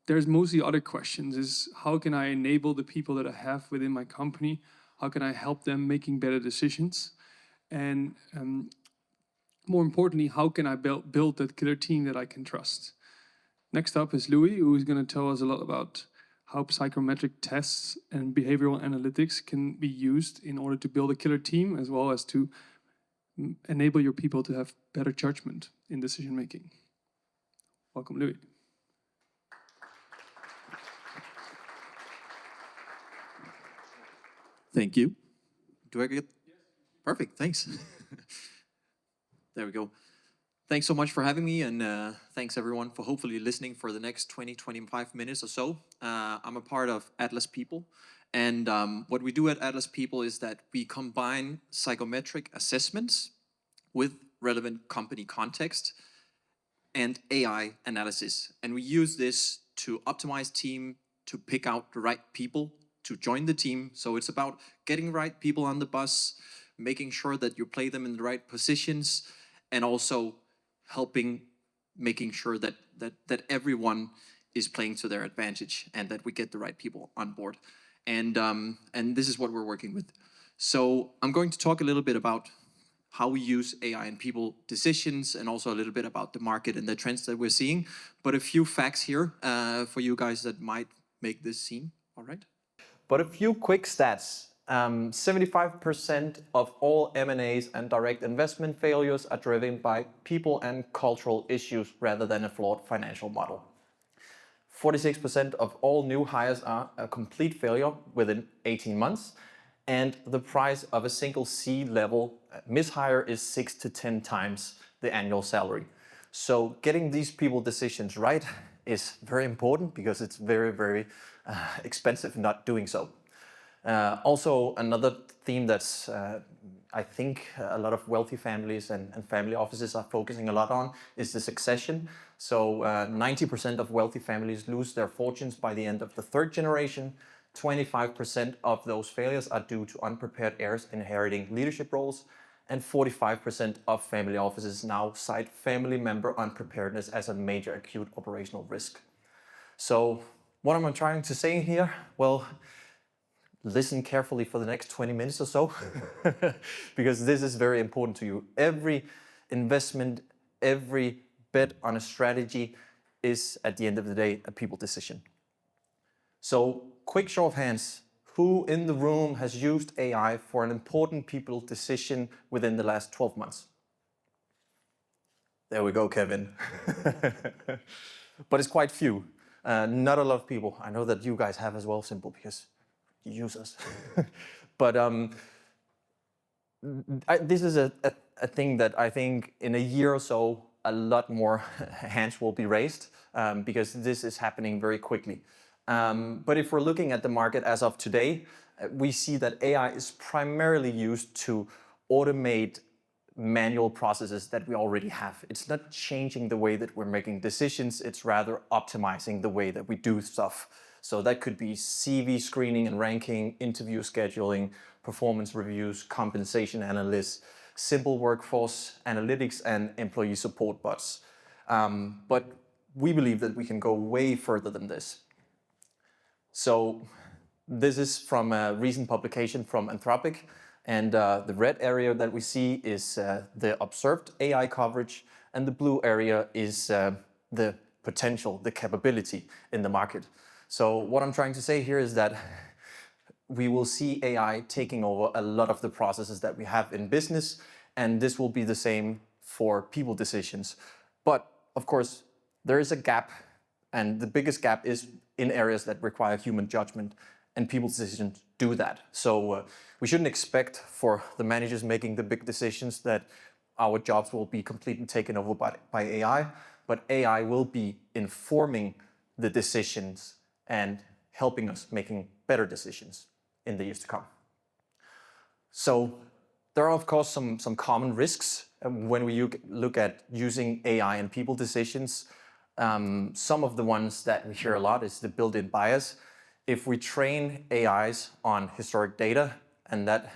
There's mostly other questions, is how can I enable the people that I have within my company? How can I help them making better decisions? And more importantly, how can I build that killer team that I can trust? Next up is Louis, who is going to tell us a lot about how psychometric tests and behavioral analytics can be used in order to build a killer team, as well as to enable your people to have better judgment in decision making. Welcome, Louis. Thank you. Do I get? Perfect, thanks. There we go. Thanks so much for having me, and thanks everyone for hopefully listening for the next 20-25 minutes or so. I'm a part of Atlas People, and what we do at Atlas People is that we combine psychometric assessments with relevant company context and AI analysis. And we use this to optimize team, to pick out the right people to join the team. So it's about getting right people on the bus, making sure that you play them in the right positions, and also making sure that everyone is playing to their advantage and that we get the right people on board. And this is what we're working with. So I'm going to talk a little bit about how we use AI in people decisions, and also a little bit about the market and the trends that we're seeing. But a few facts here for you guys that might make this seem all right. But a few quick stats. 75% of all M&As and direct investment failures are driven by people and cultural issues rather than a flawed financial model. 46% of all new hires are a complete failure within 18 months. And the price of a single C-level mishire is 6 to 10 times the annual salary. So getting these people decisions right is very important, because it's very, very expensive not doing so. Also, another theme that's I think a lot of wealthy families and family offices are focusing a lot on is the succession. So 90% of wealthy families lose their fortunes by the end of the third generation. 25% of those failures are due to unprepared heirs inheriting leadership roles. And 45% of family offices now cite family member unpreparedness as a major acute operational risk. So what am I trying to say here? Well, listen carefully for the next 20 minutes or so, because this is very important to you. Every investment, every bet on a strategy is, at the end of the day, a people decision. So, quick show of hands. Who in the room has used AI for an important people decision within the last 12 months? There we go, Kevin. But it's quite few. Not a lot of people. I know that you guys have as well, Simple, because you use us. But this is a thing that I think in a year or so, a lot more hands will be raised, because this is happening very quickly. But if we're looking at the market as of today, we see that AI is primarily used to automate manual processes that we already have. It's not changing the way that we're making decisions, it's rather optimizing the way that we do stuff. So that could be CV screening and ranking, interview scheduling, performance reviews, compensation analysts, simple workforce analytics, and employee support bots. But we believe that we can go way further than this. So this is from a recent publication from Anthropic, and the red area that we see is the observed AI coverage, and the blue area is the potential, the capability in the market. So what I'm trying to say here is that we will see AI taking over a lot of the processes that we have in business, and this will be the same for people decisions. But of course, there is a gap, and the biggest gap is in areas that require human judgment, and people decisions do that. So we shouldn't expect for the managers making the big decisions that our jobs will be completely taken over by AI, but AI will be informing the decisions and helping us making better decisions in the years to come. So there are, of course, some common risks when we look at using AI in people decisions. Some of the ones that we hear a lot is the built-in bias. If we train AIs on historic data, and that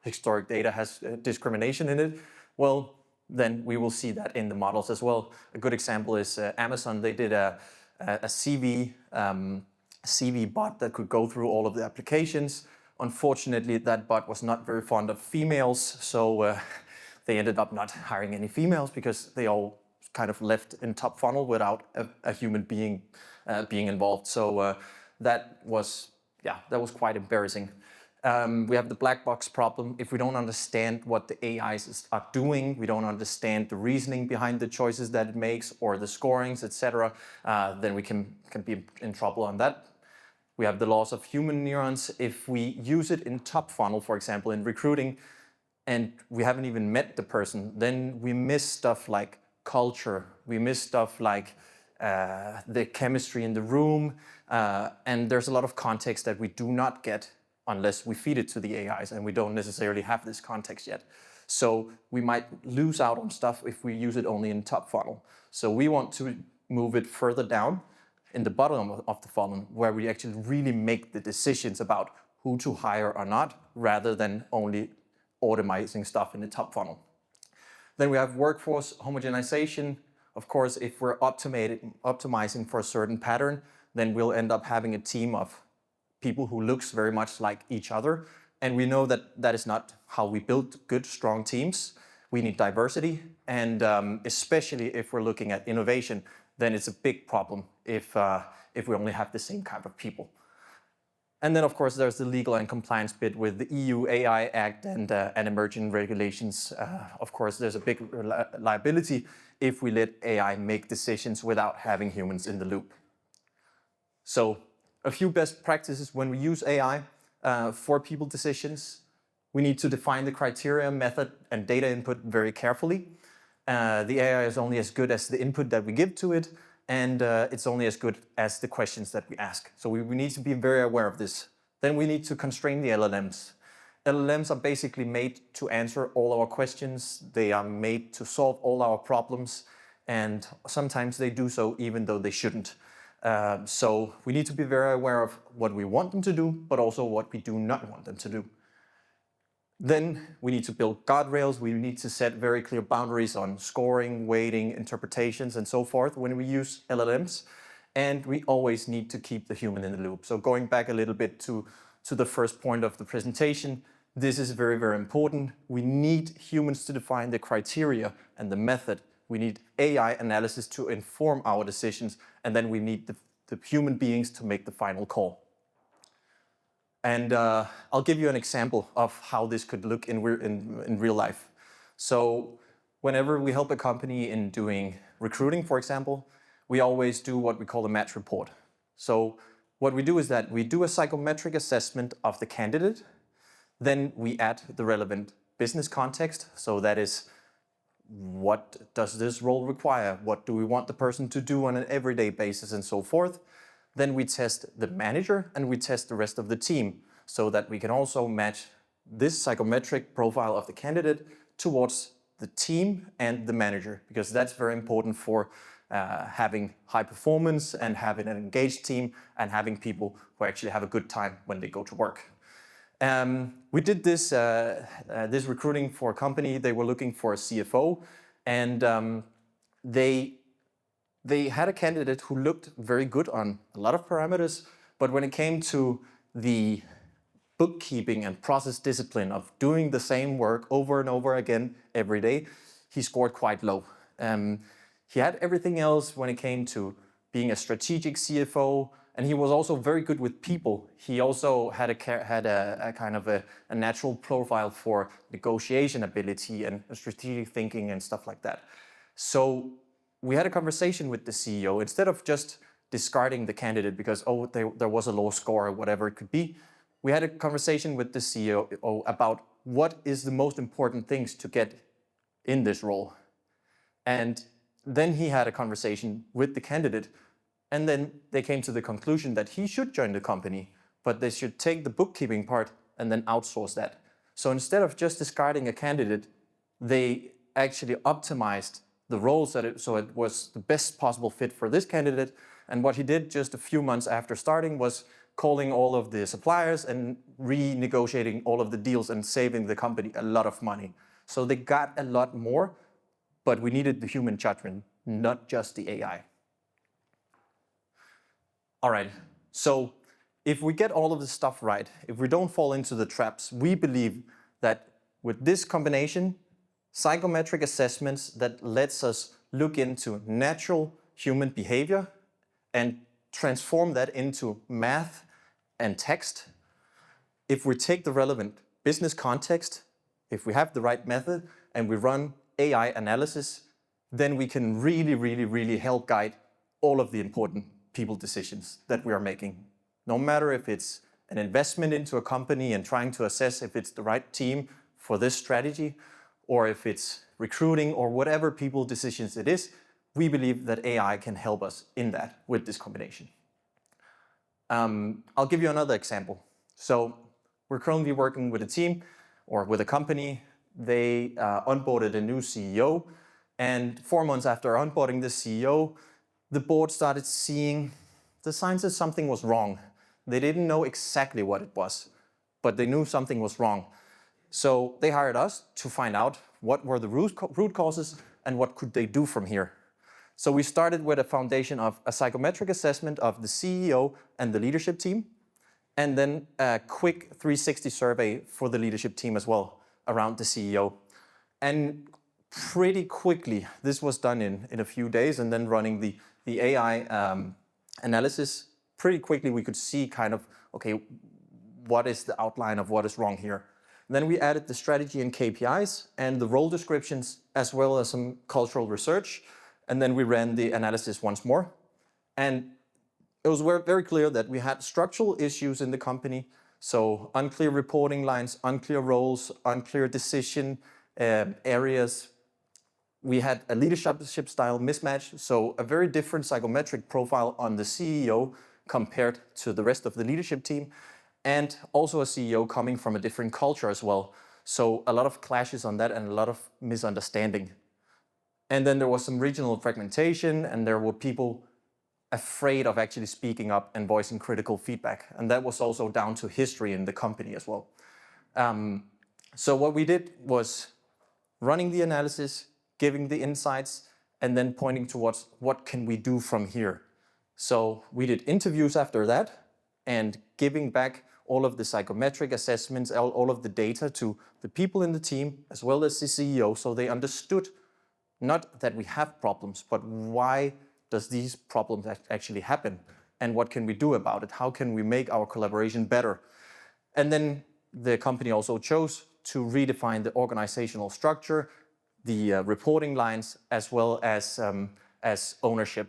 historic data has discrimination in it, well, then we will see that in the models as well. A good example is Amazon. They did a a CV bot that could go through all of the applications. Unfortunately, that bot was not very fond of females, so they ended up not hiring any females because they all kind of left in top funnel without a human being being involved. So that was quite embarrassing. We have the black box problem. If we don't understand what the AIs are doing, we don't understand the reasoning behind the choices that it makes or the scorings, etc., then we can be in trouble on that. We have the loss of human neurons. If we use it in top funnel, for example, in recruiting, and we haven't even met the person, then we miss stuff like culture. We miss stuff like the chemistry in the room, and there's a lot of context that we do not get unless we feed it to the AIs, and we don't necessarily have this context yet. So we might lose out on stuff if we use it only in top funnel. So we want to move it further down in the bottom of the funnel, where we actually really make the decisions about who to hire or not, rather than only automizing stuff in the top funnel. Then we have workforce homogenization. Of course, if we're optimizing for a certain pattern, then we'll end up having a team of people who looks very much like each other. And we know that that is not how we build good, strong teams. We need diversity. And especially if we're looking at innovation, then it's a big problem if we only have the same kind of people. And then, of course, there's the legal and compliance bit with the EU AI Act and emerging regulations. Of course, there's a big liability if we let AI make decisions without having humans in the loop. So a few best practices when we use AI for people decisions. We need to define the criteria, method, and data input very carefully. The AI is only as good as the input that we give to it, and it's only as good as the questions that we ask. So we need to be very aware of this. Then we need to constrain the LLMs. LLMs are basically made to answer all our questions. They are made to solve all our problems, and sometimes they do so even though they shouldn't. So we need to be very aware of what we want them to do, but also what we do not want them to do. Then we need to build guardrails. We need to set very clear boundaries on scoring, weighting, interpretations, and so forth when we use LLMs. And we always need to keep the human in the loop. So going back a little bit to the first point of the presentation, this is very, very important. We need humans to define the criteria and the method. We need AI analysis to inform our decisions, and then we need the human beings to make the final call. And I'll give you an example of how this could look in real life. So whenever we help a company in doing recruiting, for example, we always do what we call a match report. So what we do is that we do a psychometric assessment of the candidate. Then we add the relevant business context. So that is, what does this role require? What do we want the person to do on an everyday basis, and so forth? Then we test the manager and we test the rest of the team so that we can also match this psychometric profile of the candidate towards the team and the manager, because that's very important for having high performance and having an engaged team and having people who actually have a good time when they go to work. We did this recruiting for a company. They were looking for a CFO, and they had a candidate who looked very good on a lot of parameters, but when it came to the bookkeeping and process discipline of doing the same work over and over again every day, he scored quite low. He had everything else when it came to being a strategic CFO, and he was also very good with people. He also had a kind of a natural profile for negotiation ability and strategic thinking and stuff like that. So we had a conversation with the CEO. Instead of just discarding the candidate because, there was a low score or whatever it could be, we had a conversation with the CEO about what is the most important things to get in this role. And then he had a conversation with the candidate, and then they came to the conclusion that he should join the company, but they should take the bookkeeping part and then outsource that. So instead of just discarding a candidate, they actually optimized the roles so it was the best possible fit for this candidate. And what he did just a few months after starting was calling all of the suppliers and renegotiating all of the deals and saving the company a lot of money. So they got a lot more, but we needed the human judgment, not just the AI. All right, so if we get all of this stuff right, if we don't fall into the traps, we believe that with this combination, psychometric assessments that lets us look into natural human behavior and transform that into math and text. If we take the relevant business context, if we have the right method and we run AI analysis, then we can really help guide all of the important people decisions that we are making. No matter if it's an investment into a company and trying to assess if it's the right team for this strategy, or if it's recruiting or whatever people decisions it is, we believe that AI can help us in that with this combination. I'll give you another example. So we're currently working with a team or with a company. They onboarded a new CEO, and 4 months after onboarding the CEO, the board started seeing the signs that something was wrong. They didn't know exactly what it was, but they knew something was wrong. So they hired us to find out what were the root causes and what could they do from here. So we started with a foundation of a psychometric assessment of the CEO and the leadership team, and then a quick 360 survey for the leadership team as well around the CEO. And pretty quickly, this was done in a few days, and then running the AI analysis, pretty quickly we could see kind of, okay, what is the outline of what is wrong here? Then we added the strategy and KPIs and the role descriptions, as well as some cultural research. And then we ran the analysis once more. And it was very clear that we had structural issues in the company. So unclear reporting lines, unclear roles, unclear decision areas. We had a leadership style mismatch. So a very different psychometric profile on the CEO compared to the rest of the leadership team. And also a CEO coming from a different culture as well. So a lot of clashes on that and a lot of misunderstanding. And then there was some regional fragmentation, and there were people afraid of actually speaking up and voicing critical feedback. And that was also down to history in the company as well. So what we did was running the analysis, giving the insights, and then pointing towards what can we do from here. So we did interviews after that, and giving back all of the psychometric assessments, all of the data to the people in the team, as well as the CEO, so they understood not that we have problems, but why does these problems actually happen? And what can we do about it? How can we make our collaboration better? And then the company also chose to redefine the organizational structure, the reporting lines, as well as ownership.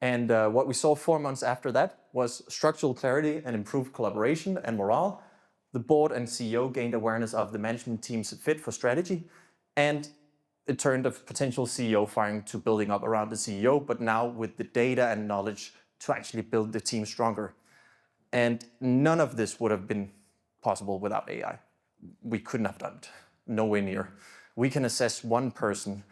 And what we saw 4 months after that was structural clarity and improved collaboration and morale. The board and CEO gained awareness of the management team's fit for strategy, and it turned a potential CEO firing to building up around the CEO, but now with the data and knowledge to actually build the team stronger. And none of this would have been possible without AI. We couldn't have done it, nowhere near. We can assess one person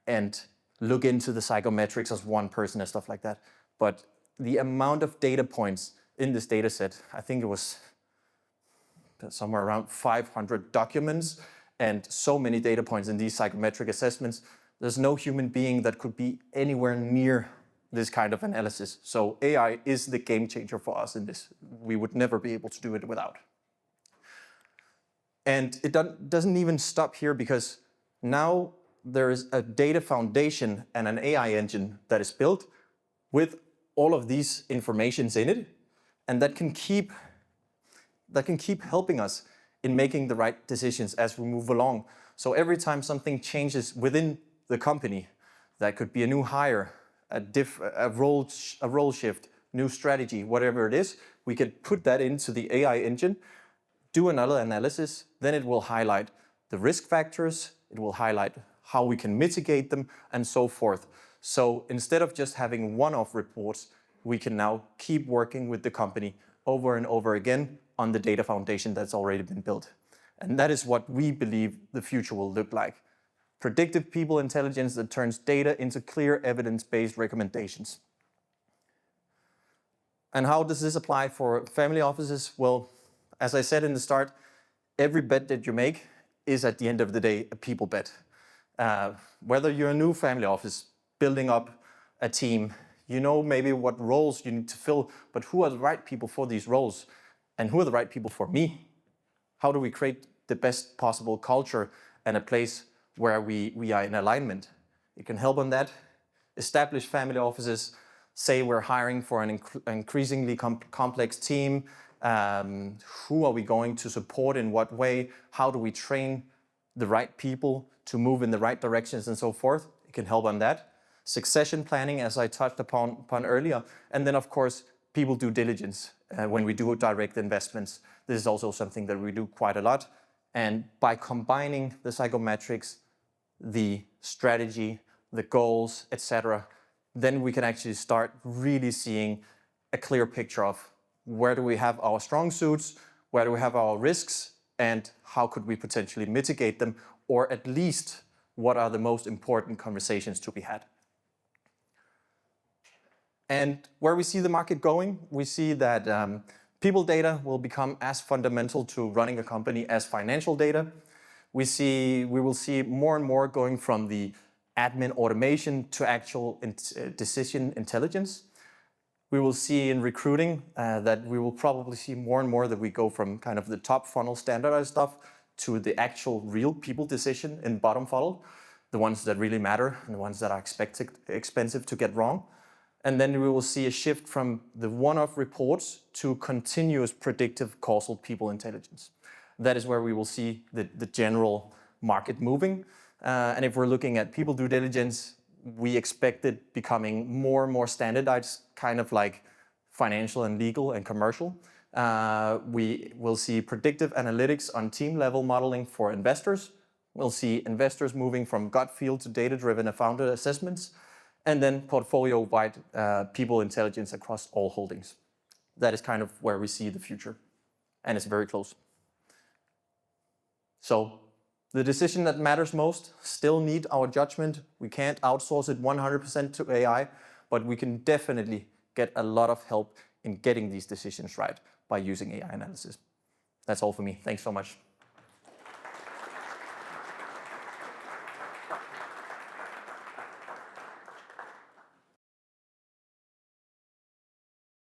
and look into the psychometrics as one person and stuff like that. But the amount of data points in this data set, I think it was somewhere around 500 documents and so many data points in these psychometric assessments. There's no human being that could be anywhere near this kind of analysis. So AI is the game changer for us in this. We would never be able to do it without. And it doesn't even stop here, because now there is a data foundation and an AI engine that is built with all of these informations in it, and that can keep helping us in making the right decisions as we move along. So every time something changes within the company, that could be a new hire, a role shift, new strategy, whatever it is, we could put that into the AI engine, do another analysis, then it will highlight the risk factors, it will highlight how we can mitigate them, and so forth. So instead of just having one-off reports, we can now keep working with the company over and over again on the data foundation that's already been built. And that is what we believe the future will look like. Predictive people intelligence that turns data into clear evidence-based recommendations. And how does this apply for family offices? Well, as I said in the start, every bet that you make is at the end of the day a people bet. Whether you're a new family office building up a team, You know maybe what roles you need to fill, but who are the right people for these roles? And who are the right people for me? How do we create the best possible culture and a place where we are in alignment? It can help on that. Establish family offices. Say we're hiring for an increasingly complex team. Who are we going to support in what way? How do we train the right people to move in the right directions and so forth? It can help on that. Succession planning, as I touched upon earlier. And then, of course, people due diligence when we do direct investments. This is also something that we do quite a lot. And by combining the psychometrics, the strategy, the goals, etc., then we can actually start really seeing a clear picture of where do we have our strong suits, where do we have our risks, and how could we potentially mitigate them, or at least what are the most important conversations to be had. And where we see the market going, we see that people data will become as fundamental to running a company as financial data. We will see more and more going from the admin automation to actual decision intelligence. We will see in recruiting that we will probably see more and more that we go from kind of the top funnel standardized stuff to the actual real people decision in bottom funnel, the ones that really matter and the ones that are expensive to get wrong. And then we will see a shift from the one-off reports to continuous predictive causal people intelligence. That is where we will see the general market moving. And if we're looking at people due diligence, we expect it becoming more and more standardized, kind of like financial and legal and commercial. We will see predictive analytics on team level modeling for investors. We'll see investors moving from gut feel to data-driven founder assessments. And then portfolio-wide people intelligence across all holdings. That is kind of where we see the future. And it's very close. So the decision that matters most still need our judgment. We can't outsource it 100% to AI, but we can definitely get a lot of help in getting these decisions right by using AI analysis. That's all for me. Thanks so much.